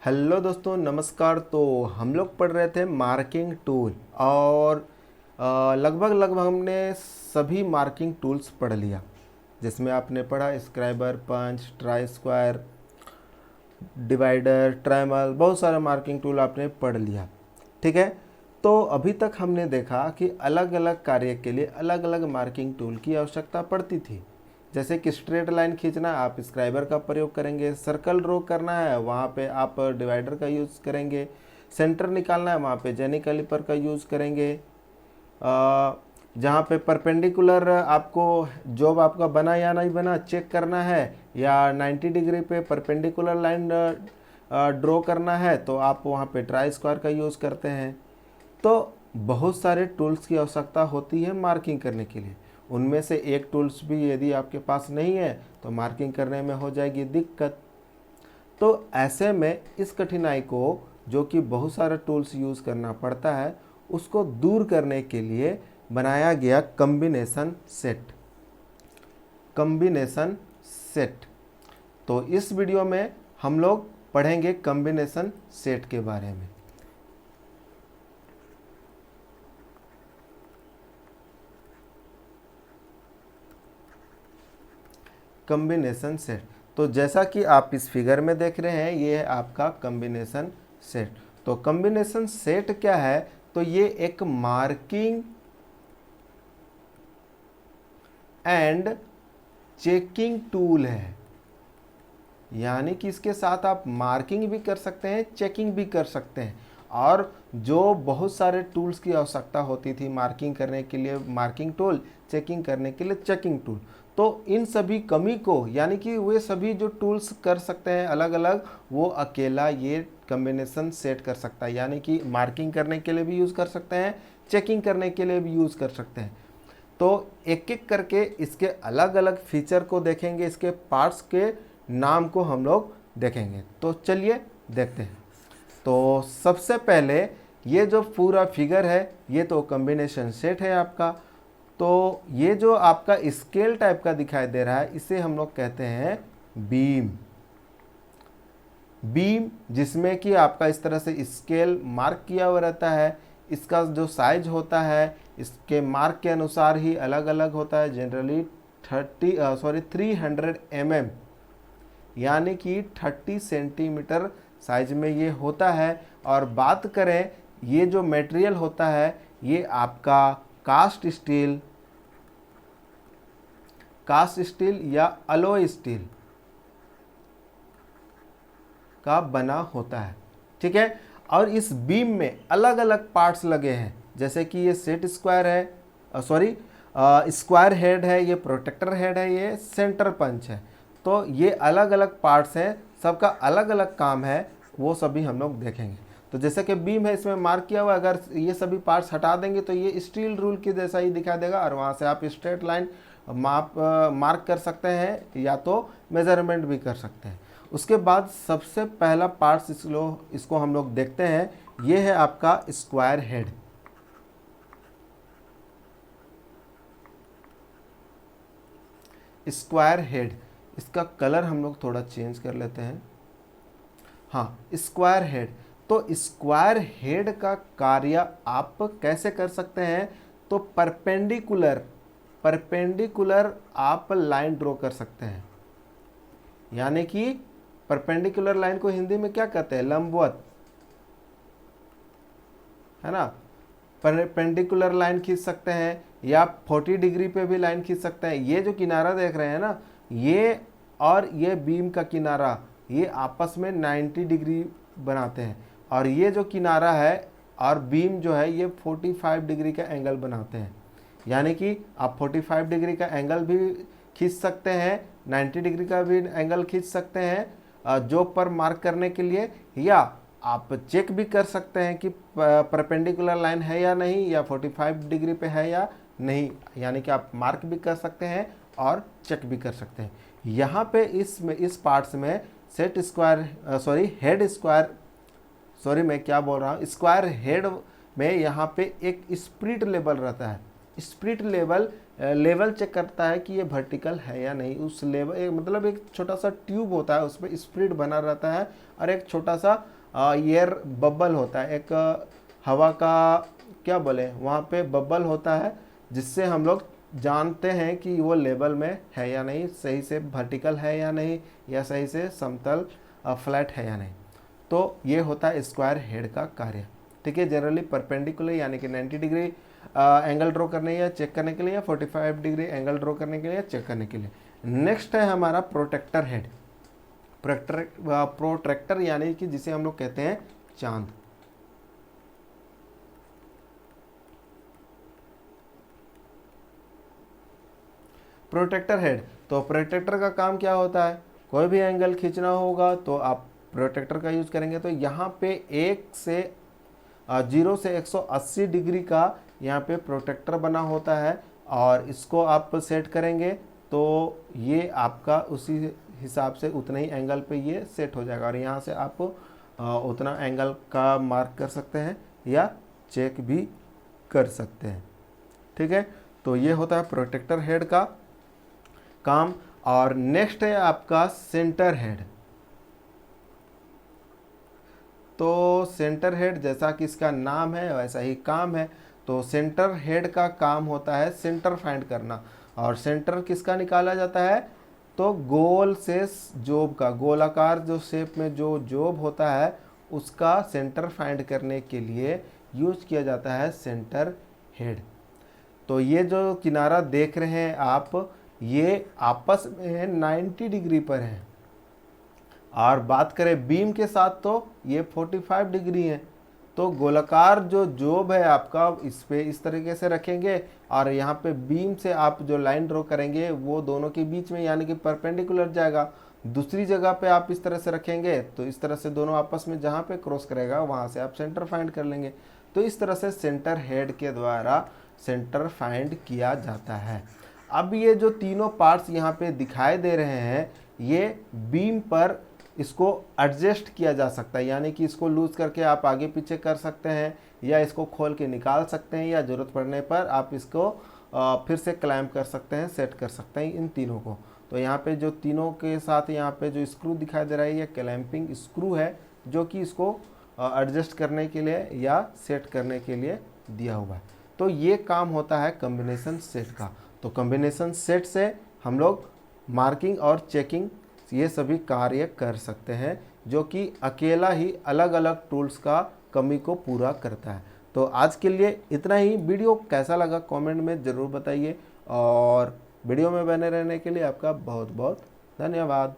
Hello दोस्तों, नमस्कार। तो हम लोग पढ़ रहे थे मार्किंग टूल और लगभग हमने सभी मार्किंग टूल्स पढ़ लिया, जिसमें आपने पढ़ा स्क्राइबर, पंच, ट्राई स्क्वायर, डिवाइडर, ट्रायमल, बहुत सारा मार्किंग टूल आपने पढ़ लिया। ठीक है। तो अभी तक हमने देखा कि अलग अलग कार्य के लिए अलग अलग मार्किंग टूल की आवश्यकता पड़ती थी। जैसे कि स्ट्रेट लाइन खींचना आप स्क्राइबर का प्रयोग करेंगे, सर्कल ड्रॉ करना है वहाँ पे आप डिवाइडर का यूज़ करेंगे, सेंटर निकालना है वहाँ पे जेनी कैलिपर का यूज़ करेंगे। जहाँ पे परपेंडिकुलर आपको जॉब आपका बना या नहीं बना चेक करना है, या 90 डिग्री पे परपेंडिकुलर लाइन ड्रॉ करना है तो आप वहाँ पे ट्राई स्क्वायर का यूज़ करते हैं। तो बहुत सारे टूल्स की आवश्यकता होती है मार्किंग करने के लिए। उनमें से एक टूल्स भी यदि आपके पास नहीं है तो मार्किंग करने में हो जाएगी दिक्कत। तो ऐसे में इस कठिनाई को, जो कि बहुत सारे टूल्स यूज़ करना पड़ता है, उसको दूर करने के लिए बनाया गया कॉम्बिनेशन सेट। Combination set. तो इस वीडियो में हम लोग पढ़ेंगे कॉम्बिनेशन सेट के बारे में। Combination set. तो जैसा कि आप इस फिगर में देख रहे हैं, ये है आपका कॉम्बिनेशन सेट। तो कॉम्बिनेशन सेट क्या है? तो ये एक मार्किंग एंड चेकिंग टूल है। यानी कि इसके साथ आप मार्किंग भी कर सकते हैं, चेकिंग भी कर सकते हैं। और जो बहुत सारे टूल्स की आवश्यकता होती थी मार्किंग करने के लिए मार्किंग टूल, चेकिंग करने के लिए चेकिंग टूल, तो इन सभी कमी को, यानी कि वे सभी जो टूल्स कर सकते हैं अलग अलग, वो अकेला ये कॉम्बिनेशन सेट कर सकता है। यानी कि मार्किंग करने के लिए भी यूज़ कर सकते हैं, चेकिंग करने के लिए भी यूज़ कर सकते हैं। तो एक एक करके इसके अलग अलग फीचर को देखेंगे, इसके पार्ट्स के नाम को हम लोग देखेंगे। तो चलिए देखते हैं। तो सबसे पहले ये जो पूरा फिगर है ये तो कॉम्बिनेशन सेट है आपका। तो ये जो आपका स्केल टाइप का दिखाई दे रहा है इसे हम लोग कहते हैं बीम। बीम जिसमें कि आपका इस तरह से स्केल मार्क किया हुआ रहता है। इसका जो साइज होता है इसके मार्क के अनुसार ही अलग अलग होता है। जनरली 300 mm, यानी कि 30 सेंटीमीटर साइज में ये होता है। और बात करें ये जो मटेरियल होता है ये आपका कास्ट स्टील या अलॉय स्टील का बना होता है। ठीक है। और इस बीम में अलग अलग पार्ट्स लगे हैं, जैसे कि ये सेट स्क्वायर है, स्क्वायर हेड है, ये प्रोटेक्टर हेड है, ये सेंटर पंच है। तो ये अलग अलग पार्ट्स हैं, सबका अलग अलग काम है, वो सभी हम लोग देखेंगे। तो जैसे कि बीम है इसमें मार्क किया हुआ, अगर ये सभी पार्ट्स हटा देंगे तो ये स्टील रूल के जैसा ही दिखाई देगा, और वहाँ से आप स्ट्रेट लाइन मार्क कर सकते हैं या तो मेजरमेंट भी कर सकते हैं। उसके बाद सबसे पहला पार्ट्स इसको हम लोग देखते हैं, ये है आपका स्क्वायर हेड। स्क्वायर हेड, इसका कलर हम लोग थोड़ा चेंज कर लेते हैं। हाँ, स्क्वायर हेड। तो स्क्वायर हेड का कार्य आप कैसे कर सकते हैं? तो परपेंडिकुलर आप लाइन ड्रॉ कर सकते हैं। यानी कि परपेंडिकुलर लाइन को हिंदी में क्या कहते हैं? लंबवत, है ना। परपेंडिकुलर लाइन खींच सकते हैं या 40 डिग्री पे भी लाइन खींच सकते हैं। ये जो किनारा देख रहे हैं ना, ये और ये बीम का किनारा, ये आपस में 90 डिग्री बनाते हैं। और ये जो किनारा है और बीम जो है ये 45 डिग्री का एंगल बनाते हैं। यानी कि आप 45 डिग्री का एंगल भी खींच सकते हैं, 90 डिग्री का भी एंगल खींच सकते हैं जॉब पर मार्क करने के लिए, या आप चेक भी कर सकते हैं कि परपेंडिकुलर लाइन है या नहीं, या 45 डिग्री पे है या नहीं। यानी कि आप मार्क भी कर सकते हैं और चेक भी कर सकते हैं। यहाँ पे इस पार्ट्स में मैं क्या बोल रहा हूँ, स्क्वायर हेड में यहाँ पे एक स्प्रिट लेवल रहता है। स्पिरिट लेवल चेक करता है कि ये वर्टिकल है या नहीं। उस लेवल मतलब एक छोटा सा ट्यूब होता है, उसमें स्पिरिट बना रहता है और एक छोटा सा एयर बबल होता है, एक हवा का क्या बोले वहाँ पे बबल होता है, जिससे हम लोग जानते हैं कि वो लेवल में है या नहीं, सही से वर्टिकल है या नहीं, या सही से समतल फ्लैट है या नहीं। तो ये होता है स्क्वायर हेड का कार्य। ठीक है, जनरली परपेंडिकुलर यानी कि 90 डिग्री एंगल ड्रॉ करने या चेक करने के लिए, या 45 डिग्री एंगल ड्रॉ करने के लिए या चेक करने के लिए। नेक्स्ट है हमारा प्रोटेक्टर हेड। प्रोट्रैक्टर यानी कि जिसे हम लोग कहते हैं चांद। प्रोटेक्टर हेड, तो प्रोटेक्टर का काम क्या होता है, कोई भी एंगल खींचना होगा तो आप प्रोटेक्टर का यूज करेंगे। तो यहाँ पे 0 से 180 डिग्री का यहाँ पे प्रोटेक्टर बना होता है, और इसको आप सेट करेंगे तो ये आपका उसी हिसाब से उतने ही एंगल पे ये सेट हो जाएगा, और यहाँ से आप उतना एंगल का मार्क कर सकते हैं या चेक भी कर सकते हैं। ठीक है, तो ये होता है प्रोटेक्टर हेड का काम। और नेक्स्ट है आपका सेंटर हेड। तो सेंटर हेड जैसा कि इसका नाम है वैसा ही काम है। तो सेंटर हेड का काम होता है सेंटर फाइंड करना। और सेंटर किसका निकाला जाता है, तो गोल से जोब का, गोलाकार जो शेप में जो जोब होता है उसका सेंटर फाइंड करने के लिए यूज किया जाता है सेंटर हेड। तो ये जो किनारा देख रहे हैं आप, ये आपस में 90 डिग्री पर है, और बात करें बीम के साथ तो ये 45 डिग्री है। तो गोलाकार जो जोब है आपका, इस पे इस तरीके से रखेंगे, और यहाँ पे बीम से आप जो लाइन ड्रॉ करेंगे वो दोनों के बीच में यानी कि परपेंडिकुलर जाएगा। दूसरी जगह पे आप इस तरह से रखेंगे तो इस तरह से दोनों आपस में जहाँ पे क्रॉस करेगा वहाँ से आप सेंटर फाइंड कर लेंगे। तो इस तरह से सेंटर हेड के द्वारा सेंटर फाइंड किया जाता है। अब ये जो तीनों पार्ट्स यहाँ पे दिखाई दे रहे हैं, ये बीम पर इसको एडजस्ट किया जा सकता है, यानी कि इसको लूज करके आप आगे पीछे कर सकते हैं, या इसको खोल के निकाल सकते हैं, या ज़रूरत पड़ने पर आप इसको फिर से क्लैम्प कर सकते हैं, सेट कर सकते हैं इन तीनों को। तो यहाँ पे जो तीनों के साथ यहाँ पे जो स्क्रू दिखाई दे रहा है, ये क्लैंपिंग स्क्रू है, जो कि इसको एडजस्ट करने के लिए या सेट करने के लिए दिया हुआ है। तो ये काम होता है कॉम्बिनेशन सेट का। तो कॉम्बिनेशन सेट से हम लोग मार्किंग और चेकिंग ये सभी कार्य कर सकते हैं, जो कि अकेला ही अलग अलग टूल्स का कमी को पूरा करता है। तो आज के लिए इतना ही। वीडियो कैसा लगा कमेंट में ज़रूर बताइए, और वीडियो में बने रहने के लिए आपका बहुत बहुत धन्यवाद।